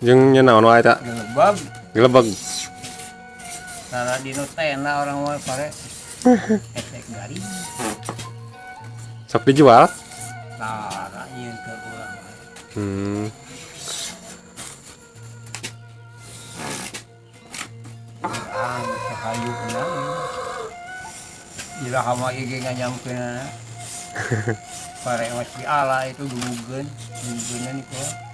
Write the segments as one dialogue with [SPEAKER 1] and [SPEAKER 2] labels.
[SPEAKER 1] Jeung nyenaon wae eta?
[SPEAKER 2] Gelebag.
[SPEAKER 1] Gelebeg.
[SPEAKER 2] Nara dino tenda orang mah pare. Esek garing.
[SPEAKER 1] Sok dijual?
[SPEAKER 2] Nara ieu ke urang.
[SPEAKER 1] Hmm.
[SPEAKER 2] Ah, kayu kenang. Ila hama ieu ge nganyamkeun. Pare masih ala itu gugugen. Gugugennya nih kok.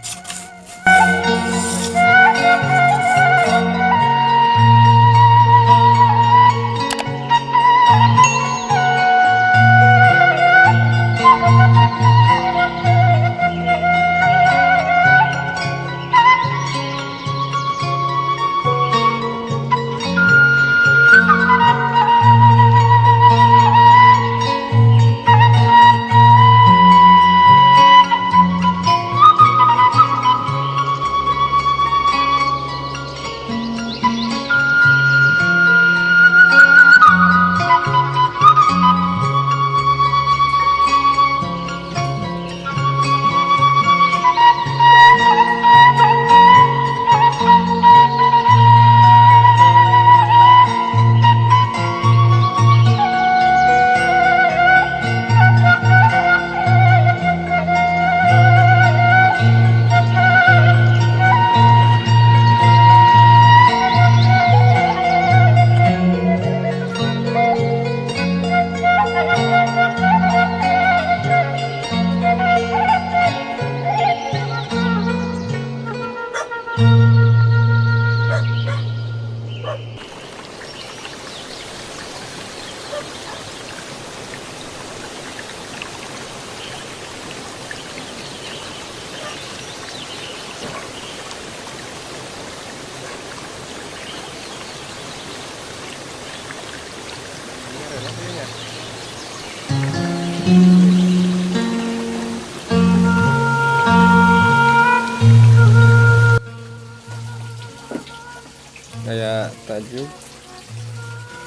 [SPEAKER 1] Kayak Tajuk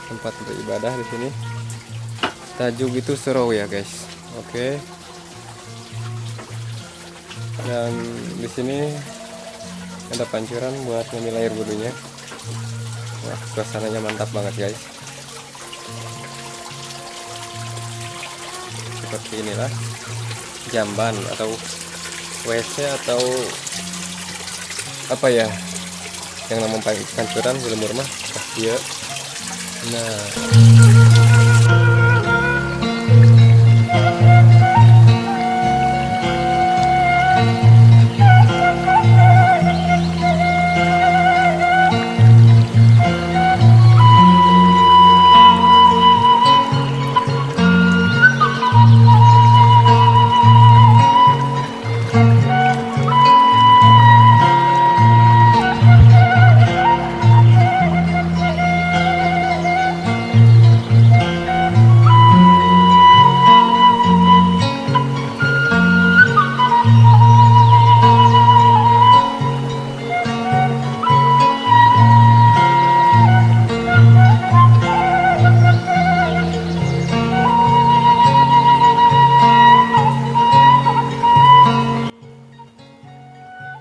[SPEAKER 1] tempat beribadah di sini. Tajuk itu seru ya guys. Oke. Dan di sini ada pancuran buat ngambil air wudhunya. Wah, suasananya mantap banget guys. Seperti inilah jamban atau WC atau apa ya yang namanya pancuran di lemur mah iya. Nah,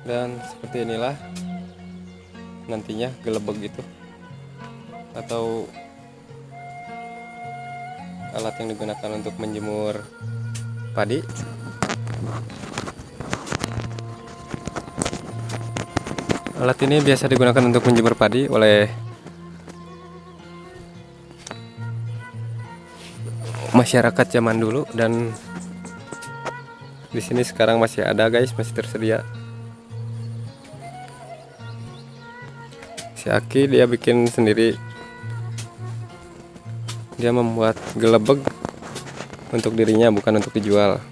[SPEAKER 1] dan seperti inilah nantinya gelebeg itu atau alat yang digunakan untuk menjemur padi. Alat ini biasa digunakan untuk menjemur padi oleh masyarakat zaman dulu, dan di sini sekarang masih ada guys, masih tersedia. Si Aki dia bikin sendiri, dia membuat gelebeg untuk dirinya bukan untuk dijual.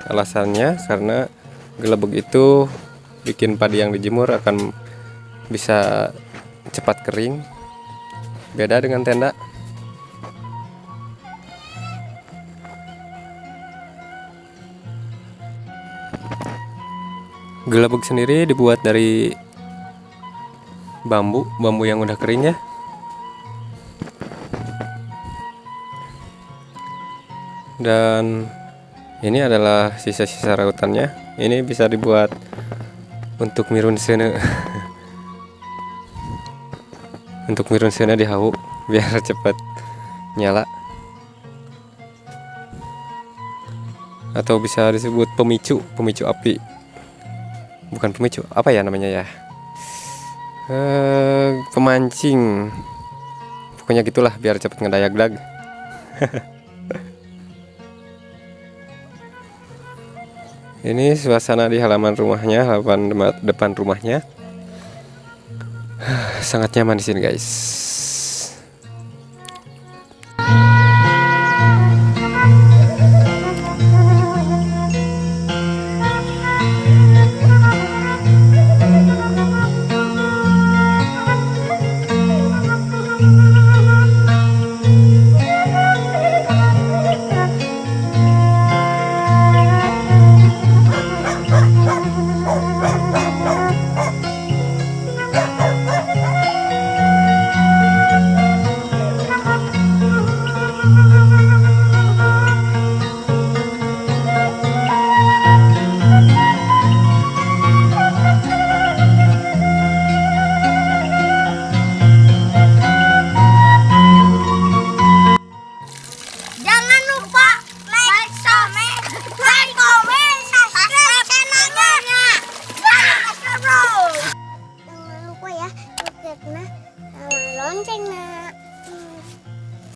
[SPEAKER 1] Alasannya karena gelebeg itu bikin padi yang dijemur akan bisa cepat kering, beda dengan tenda. Gelebeg sendiri dibuat dari bambu yang udah kering ya. Dan ini adalah sisa-sisa rautannya. Ini bisa dibuat untuk mirun seuna. Untuk mirun seuna di hau biar cepat nyala, atau bisa disebut pemicu api. Bukan pemicu, apa ya namanya ya, pemancing, pokoknya gitulah biar cepet ngedayagdag. Ini suasana di halaman rumahnya, depan rumahnya. Sangat nyaman di sini guys.